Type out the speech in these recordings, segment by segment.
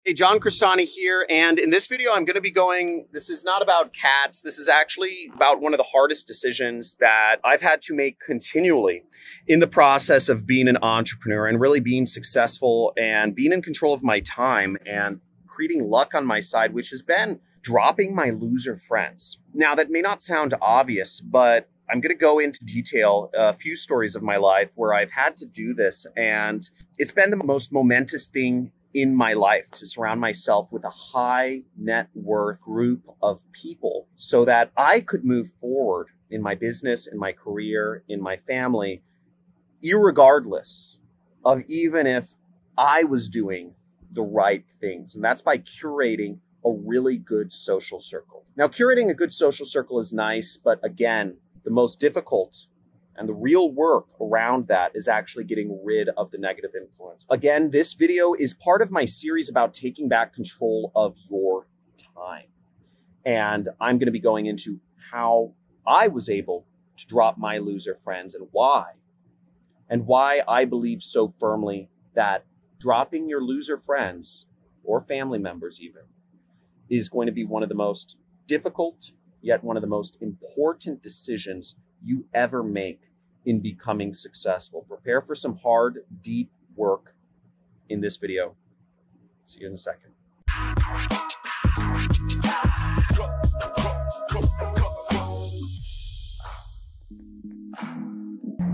Hey, John Cristani here, and in this video I'm going to be this is not about cats, this is actually about one of the hardest decisions that I've had to make continually in the process of being an entrepreneur and really being successful and being in control of my time and creating luck on my side, which has been dropping my loser friends. Now, that may not sound obvious, but I'm going to go into detail a few stories of my life where I've had to do this, and it's been the most momentous thing in my life to surround myself with a high net worth group of people so that I could move forward in my business, in my career, in my family, irregardless of even if I was doing the right things. And that's by curating a really good social circle. Now, curating a good social circle is nice, but again, the most difficult and the real work around that is actually getting rid of the negative influence. Again, this video is part of my series about taking back control of your time. And I'm going to be going into how I was able to drop my loser friends and why I believe so firmly that dropping your loser friends or family members even is going to be one of the most difficult, yet one of the most important decisions you ever make in becoming successful. Prepare for some hard, deep work in this video. See you in a second.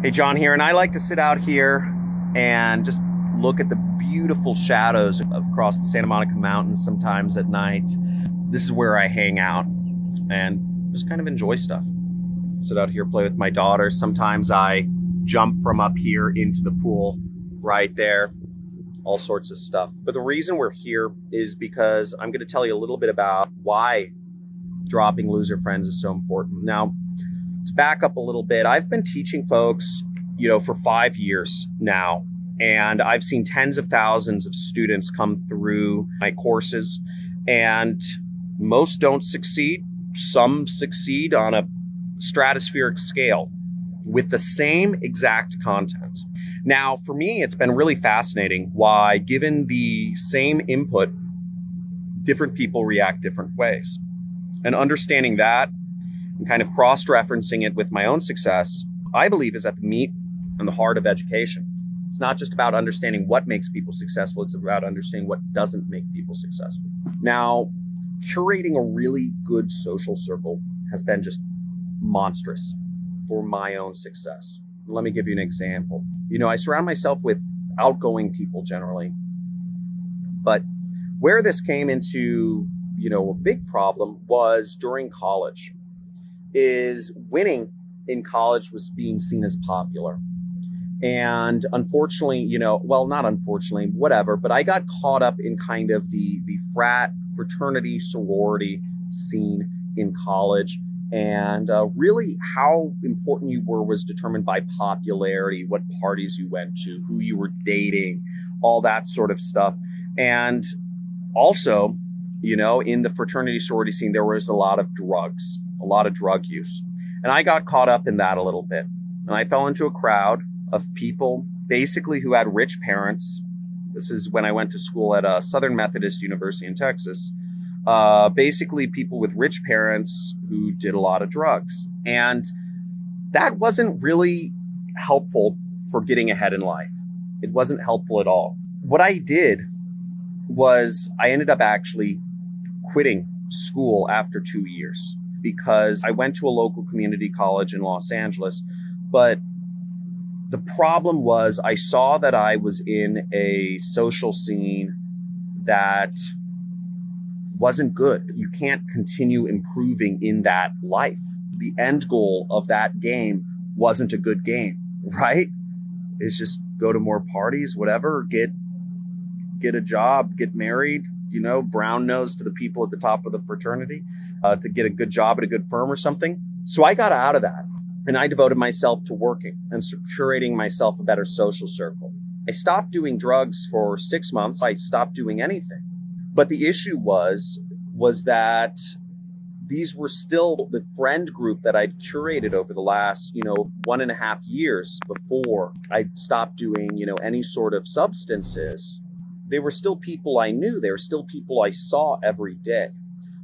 Hey, John here, and I like to sit out here and just look at the beautiful shadows across the Santa Monica Mountains sometimes at night. This is where I hang out and just kind of enjoy stuff. Sit out here, play with my daughter. Sometimes I jump from up here into the pool right there, all sorts of stuff. But the reason we're here is because I'm going to tell you a little bit about why dropping loser friends is so important. Now, to back up a little bit, I've been teaching folks, for 5 years now, and I've seen tens of thousands of students come through my courses, and most don't succeed. Some succeed on a stratospheric scale with the same exact content. Now, for me, it's been really fascinating why, given the same input, different people react different ways. And understanding that and kind of cross-referencing it with my own success, I believe is at the meat and the heart of education. It's not just about understanding what makes people successful, it's about understanding what doesn't make people successful. Now, curating a really good social circle has been just monstrous for my own success. Let me give you an example. I surround myself with outgoing people generally, but where this came into, a big problem was during college, is winning in college was being seen as popular. And unfortunately, well, not unfortunately, whatever, but I got caught up in kind of the fraternity, sorority scene in college. And really how important you were was determined by popularity, what parties you went to, who you were dating, all that sort of stuff. And also, in the fraternity sorority scene, there was a lot of drug use. And I got caught up in that a little bit. And I fell into a crowd of people basically who had rich parents. This is when I went to school at Southern Methodist University in Texas. Basically people with rich parents who did a lot of drugs. And that wasn't really helpful for getting ahead in life. It wasn't helpful at all. What I did was I ended up actually quitting school after 2 years because I went to a local community college in Los Angeles. But the problem was I saw that I was in a social scene that wasn't good. You can't continue improving in that life. The end goal of that game wasn't a good game, right? It's just go to more parties, whatever, get a job, get married, brown nose to the people at the top of the fraternity, to get a good job at a good firm or something. So I got out of that and I devoted myself to working and curating myself a better social circle. I stopped doing drugs for 6 months. I stopped doing anything. But the issue was that these were still the friend group that I'd curated over the last, 1.5 years before I stopped doing, any sort of substances. they were still people I knew. They were still people I saw every day.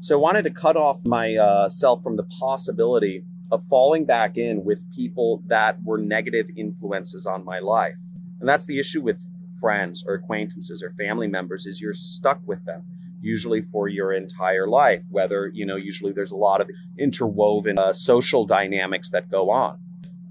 So I wanted to cut off myself from the possibility of falling back in with people that were negative influences on my life. And that's the issue with friends or acquaintances or family members, is you're stuck with them, usually for your entire life, whether, usually there's a lot of interwoven social dynamics that go on.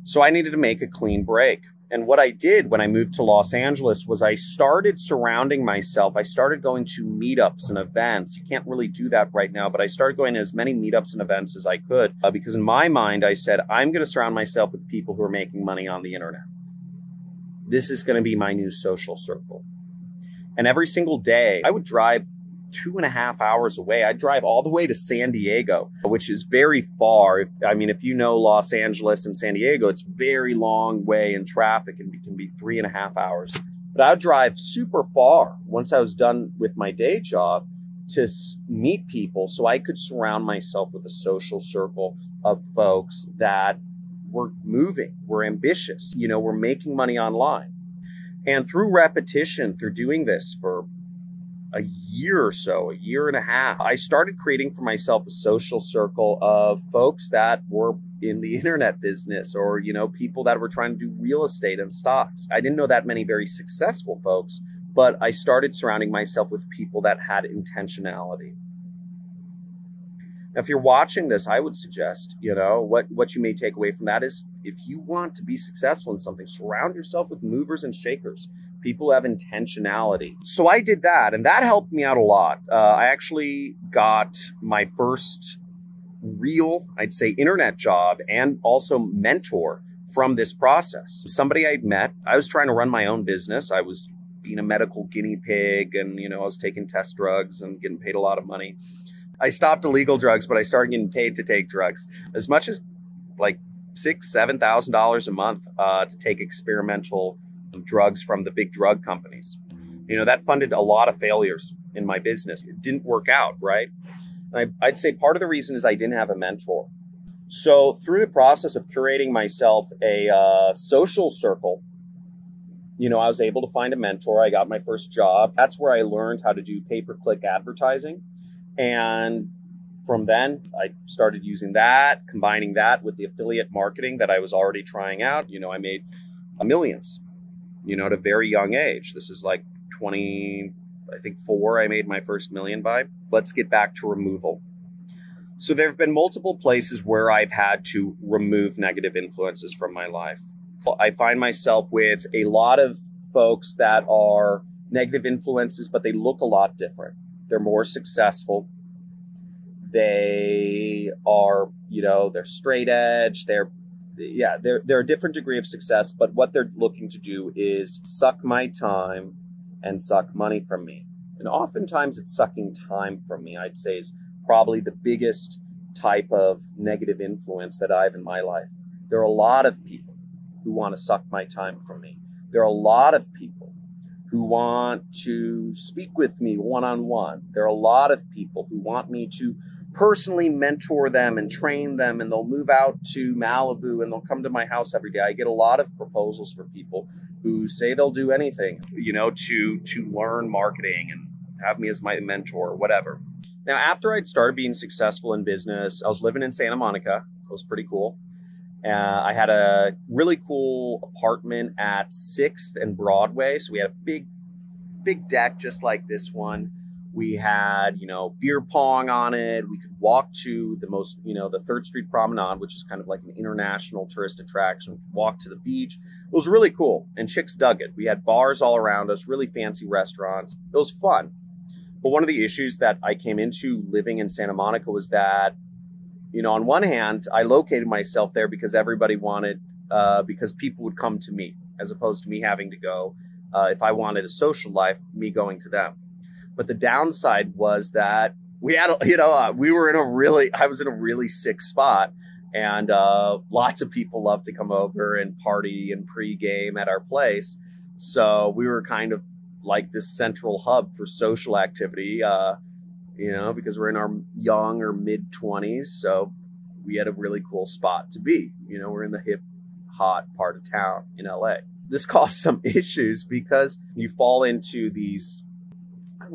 So I needed to make a clean break. And what I did when I moved to Los Angeles was I started surrounding myself. I started going to meetups and events. You can't really do that right now, but I started going to as many meetups and events as I could because in my mind, I said, I'm going to surround myself with people who are making money on the internet. This is going to be my new social circle. And every single day, I would drive 2.5 hours away. I'd drive all the way to San Diego, which is very far. I mean, if you know Los Angeles and San Diego, it's a very long way in traffic and it can be 3.5 hours. But I'd drive super far once I was done with my day job to meet people so I could surround myself with a social circle of folks that were moving, were ambitious, were making money online. And through repetition, through doing this for a year or so, a year and a half, I started creating for myself a social circle of folks that were in the internet business or, people that were trying to do real estate and stocks. I didn't know that many very successful folks, but I started surrounding myself with people that had intentionality. Now, if you're watching this, I would suggest, what you may take away from that is if you want to be successful in something, surround yourself with movers and shakers. People have intentionality. So I did that, and that helped me out a lot. I actually got my first real, I'd say, internet job and also mentor from this process. Somebody I'd met, I was trying to run my own business. I was being a medical guinea pig and, I was taking test drugs and getting paid a lot of money. I stopped illegal drugs, but I started getting paid to take drugs as much as like $6,000, $7,000 a month to take experimental drugs from the big drug companies. That funded a lot of failures in my business. It didn't work out, right? I'd say part of the reason is I didn't have a mentor. So through the process of curating myself a social circle, I was able to find a mentor. I got my first job. That's where I learned how to do pay-per-click advertising. And from then, I started using that, combining that with the affiliate marketing that I was already trying out. I made millions, at a very young age. This is like 4, I made my first million by. Let's get back to removal. So there have been multiple places where I've had to remove negative influences from my life. I find myself with a lot of folks that are negative influences, but they look a lot different. They're more successful. They are, they're straight edge. They're a different degree of success, but what they're looking to do is suck my time and suck money from me. And oftentimes it's sucking time from me, I'd say, is probably the biggest type of negative influence that I have in my life. There are a lot of people who want to suck my time from me. There are a lot of people who want to speak with me one-on-one. There are a lot of people who want me to personally mentor them and train them, and they'll move out to Malibu and they'll come to my house every day. I get a lot of proposals for people who say they'll do anything, to learn marketing and have me as my mentor or whatever. Now, after I'd started being successful in business, I was living in Santa Monica. It was pretty cool. I had a really cool apartment at 6th and Broadway. So we had a big deck just like this one. We had, beer pong on it. We could walk to the the 3rd Street Promenade, which is kind of like an international tourist attraction. We could walk to the beach. It was really cool. And chicks dug it. We had bars all around us, really fancy restaurants. It was fun. But one of the issues that I came into living in Santa Monica was that, on one hand, I located myself there because everybody wanted, because people would come to me as opposed to me having to go, if I wanted a social life, me going to them. But the downside was that we had, I was in a really sick spot, and lots of people love to come over and party and pregame at our place. So we were kind of like this central hub for social activity, because we're in our young or mid 20s. So we had a really cool spot to be. We're in the hip, hot part of town in LA. This caused some issues because you fall into these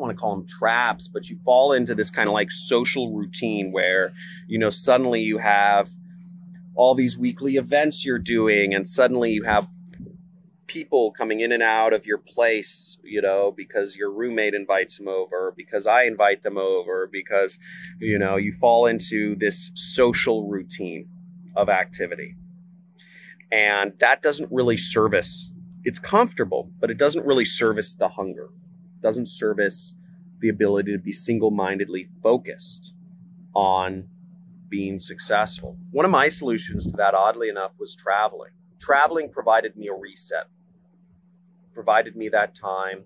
want to call them traps, but you fall into this kind of like social routine where, you know, suddenly you have all these weekly events you're doing, and suddenly you have people coming in and out of your place, you know, because your roommate invites them over, because I invite them over, because, you know, you fall into this social routine of activity. And that doesn't really service, it's comfortable, but it doesn't really service the hunger. It doesn't service the ability to be single-mindedly focused on being successful. One of my solutions to that, oddly enough, was traveling. Traveling provided me a reset, provided me that time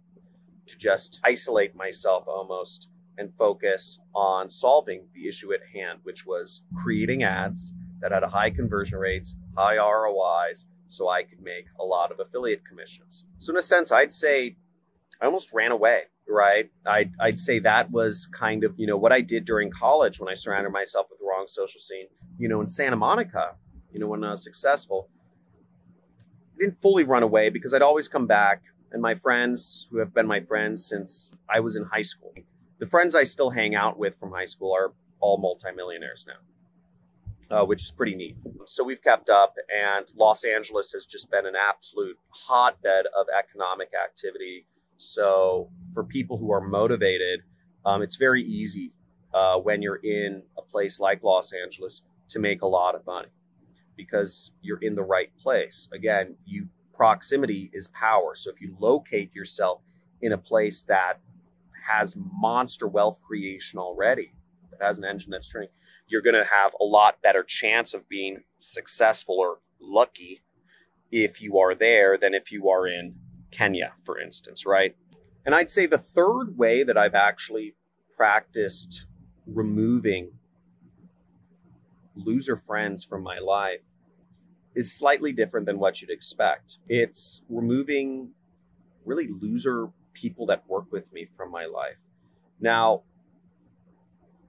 to just isolate myself almost and focus on solving the issue at hand, which was creating ads that had high conversion rates, high ROIs, so I could make a lot of affiliate commissions. So in a sense, I'd say I almost ran away, right? I'd say that was kind of, you know, what I did during college when I surrounded myself with the wrong social scene. You know, in Santa Monica, you know, when I was successful, I didn't fully run away because I'd always come back, and my friends who have been my friends since I was in high school, the friends I still hang out with from high school are all multimillionaires now, which is pretty neat. So we've kept up, and Los Angeles has just been an absolute hotbed of economic activity. So for people who are motivated, it's very easy when you're in a place like Los Angeles to make a lot of money because you're in the right place. Again, proximity is power. So if you locate yourself in a place that has monster wealth creation already, that has an engine that's turning, you're going to have a lot better chance of being successful or lucky if you are there than if you are in Kenya, for instance, right? And I'd say the third way that I've actually practiced removing loser friends from my life is slightly different than what you'd expect. It's removing really loser people that work with me from my life. Now,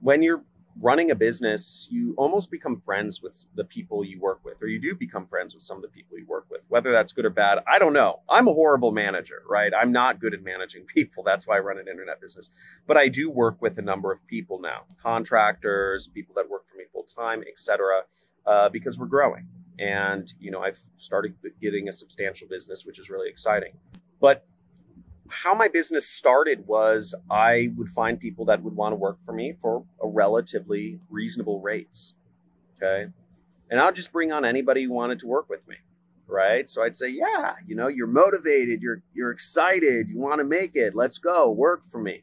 when you're running a business, you almost become friends with the people you work with, or you do become friends with some of the people you work with. Whether that's good or bad, I don't know. I'm a horrible manager, right? I'm not good at managing people. That's why I run an internet business. But I do work with a number of people now, contractors, people that work for me full time, etc., because we're growing. And, you know, I've started getting a substantial business, which is really exciting. But how my business started was I would find people that would want to work for me for a relatively reasonable rates, okay? And I'll just bring on anybody who wanted to work with me, right? So I'd say, yeah, you know, you're motivated, you're excited, you want to make it, let's go, work for me.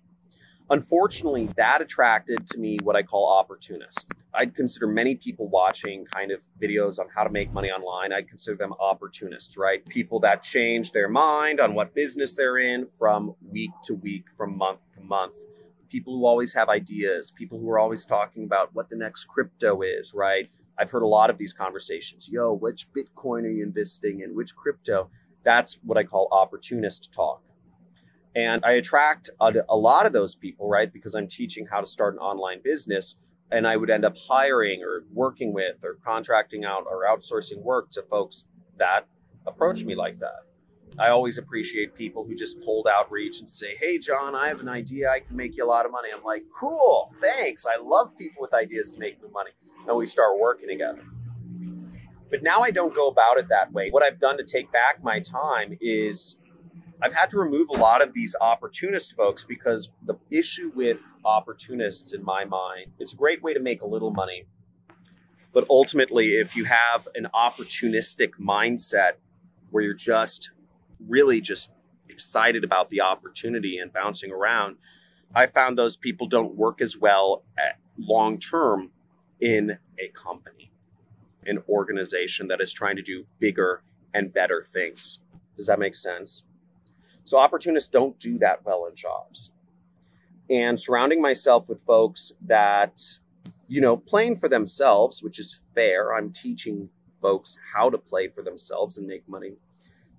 Unfortunately, that attracted to me what I call opportunists. I'd consider many people watching kind of videos on how to make money online, I'd consider them opportunists, right? People that change their mind on what business they're in from week to week, from month to month. People who always have ideas, people who are always talking about what the next crypto is, right? I've heard a lot of these conversations. Yo, which Bitcoin are you investing in? Which crypto? That's what I call opportunist talk. And I attract a lot of those people, right? Because I'm teaching how to start an online business, and I would end up hiring or working with or contracting out or outsourcing work to folks that approach me like that. I always appreciate people who just cold outreach and say, hey, John, I have an idea. I can make you a lot of money. I'm like, cool, thanks. I love people with ideas to make me money. And we start working together. But now I don't go about it that way. What I've done to take back my time is I've had to remove a lot of these opportunist folks, because the issue with opportunists, in my mind, it's a great way to make a little money. But ultimately, if you have an opportunistic mindset where you're just really just excited about the opportunity and bouncing around, I found those people don't work as well long term in a company, an organization that is trying to do bigger and better things. Does that make sense? So opportunists don't do that well in jobs. And surrounding myself with folks that, you know, playing for themselves, which is fair. I'm teaching folks how to play for themselves and make money.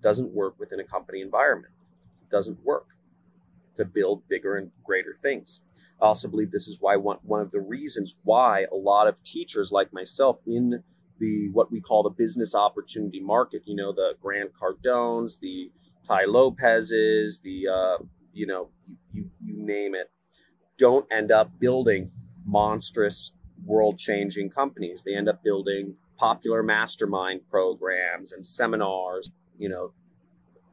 Doesn't work within a company environment. Doesn't work to build bigger and greater things. I also believe this is why one of the reasons why a lot of teachers like myself in the what we call the business opportunity market, you know, the Grant Cardones, the Ty Lopez's, the you name it, don't end up building monstrous world-changing companies. They end up building popular mastermind programs and seminars,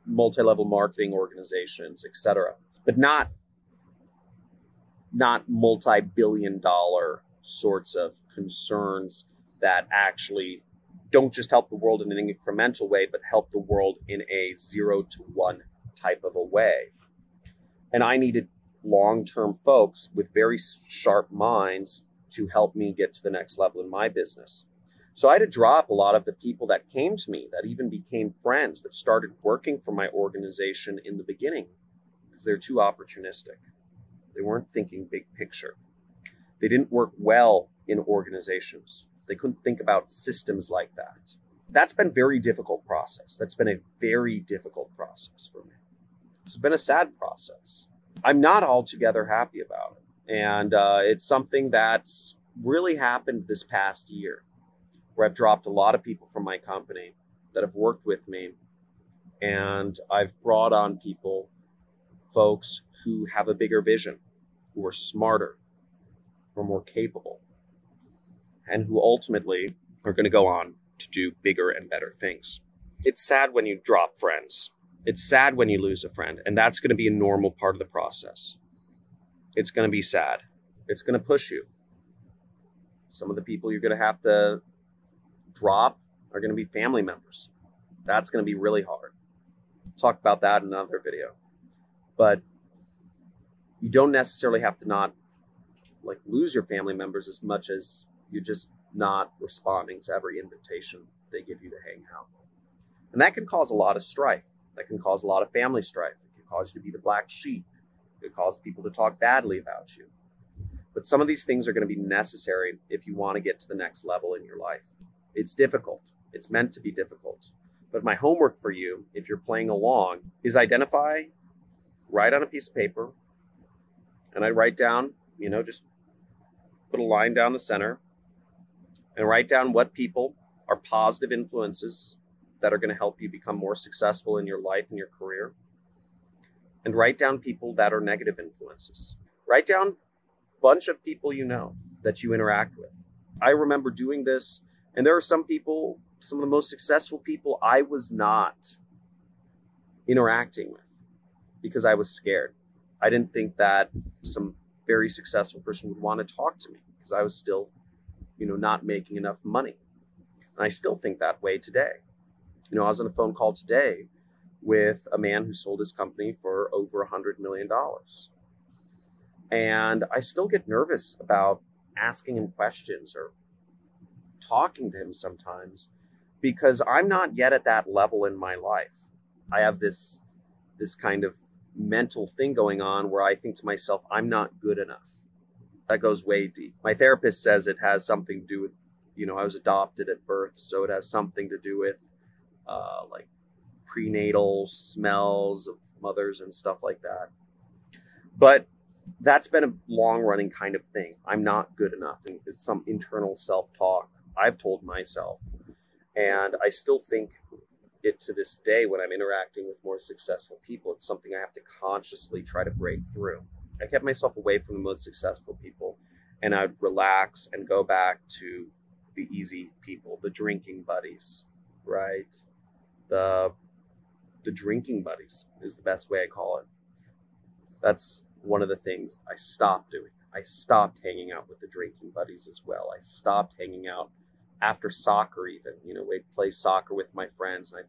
multi-level marketing organizations, etc. But not multi-billion-dollar sorts of concerns that actually don't just help the world in an incremental way, but help the world in a 0 to 1 type of a way. And I needed long-term folks with very sharp minds to help me get to the next level in my business. So I had to drop a lot of the people that came to me, that even became friends, that started working for my organization in the beginning, because they're too opportunistic. They weren't thinking big picture. They didn't work well in organizations. They couldn't think about systems like that. That's been a very difficult process. That's been a very difficult process for me. It's been a sad process. I'm not altogether happy about it. And it's something that's really happened this past year, where I've dropped a lot of people from my company that have worked with me. And I've brought on folks who have a bigger vision, who are smarter, who are more capable, and who ultimately are going to go on to do bigger and better things. It's sad when you drop friends. It's sad when you lose a friend, and that's going to be a normal part of the process. It's going to be sad. It's going to push you. Some of the people you're going to have to drop are going to be family members. That's going to be really hard. I'll talk about that in another video. But you don't necessarily have to not lose your family members as much as you're just not responding to every invitation they give you to hang out. And that can cause a lot of strife. That can cause a lot of family strife. It can cause you to be the black sheep. It can cause people to talk badly about you. But some of these things are going to be necessary if you want to get to the next level in your life. It's difficult. It's meant to be difficult. But my homework for you, if you're playing along, is write on a piece of paper, and I write down, just put a line down the center, and write down what people are positive influences that are going to help you become more successful in your life and your career. And write down people that are negative influences. Write down a bunch of people that you interact with. I remember doing this, and there are some people, some of the most successful people I was not interacting with because I was scared. I didn't think that some very successful person would want to talk to me because I was still, not making enough money. And I still think that way today. I was on a phone call today with a man who sold his company for over $100 million. And I still get nervous about asking him questions or talking to him sometimes because I'm not yet at that level in my life. I have this kind of mental thing going on where I think to myself, I'm not good enough. That goes way deep. My therapist says it has something to do with, I was adopted at birth, so it has something to do with prenatal smells of mothers and stuff like that. But that's been a long-running kind of thing. I'm not good enough. And it's some internal self-talk I've told myself. And I still think it to this day when I'm interacting with more successful people. It's something I have to consciously try to break through. I kept myself away from the most successful people, and I'd relax and go back to the easy people, the drinking buddies, right? The drinking buddies is the best way I call it. That's one of the things I stopped doing. I stopped hanging out with the drinking buddies as well. I stopped hanging out after soccer even. We'd play soccer with my friends, and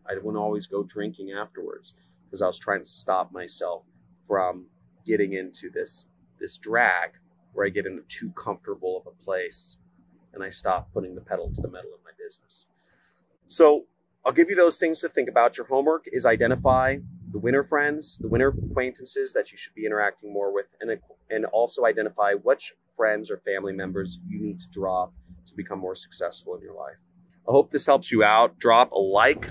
I wouldn't always go drinking afterwards because I was trying to stop myself from getting into this drag where I get into too comfortable of a place and I stop putting the pedal to the metal in my business. So I'll give you those things to think about. Your homework is identify the winner friends, the winner acquaintances that you should be interacting more with, and also identify which friends or family members you need to drop to become more successful in your life. I hope this helps you out. Drop a like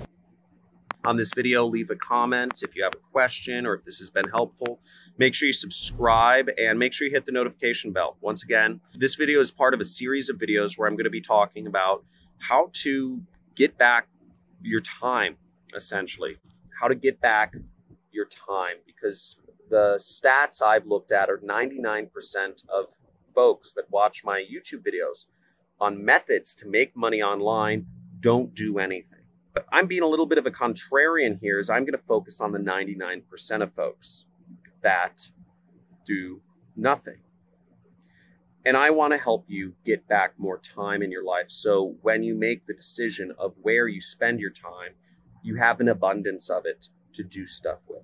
on this video, leave a comment if you have a question or if this has been helpful. Make sure you subscribe and make sure you hit the notification bell. Once again, this video is part of a series of videos where I'm going to be talking about how to get back your time, essentially. How to get back your time, because the stats I've looked at are 99% of folks that watch my YouTube videos on methods to make money online don't do anything. But I'm being a little bit of a contrarian here, as I'm going to focus on the 99% of folks that do nothing. And I want to help you get back more time in your life, so when you make the decision of where you spend your time, you have an abundance of it to do stuff with.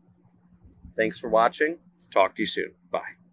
Thanks for watching. Talk to you soon. Bye.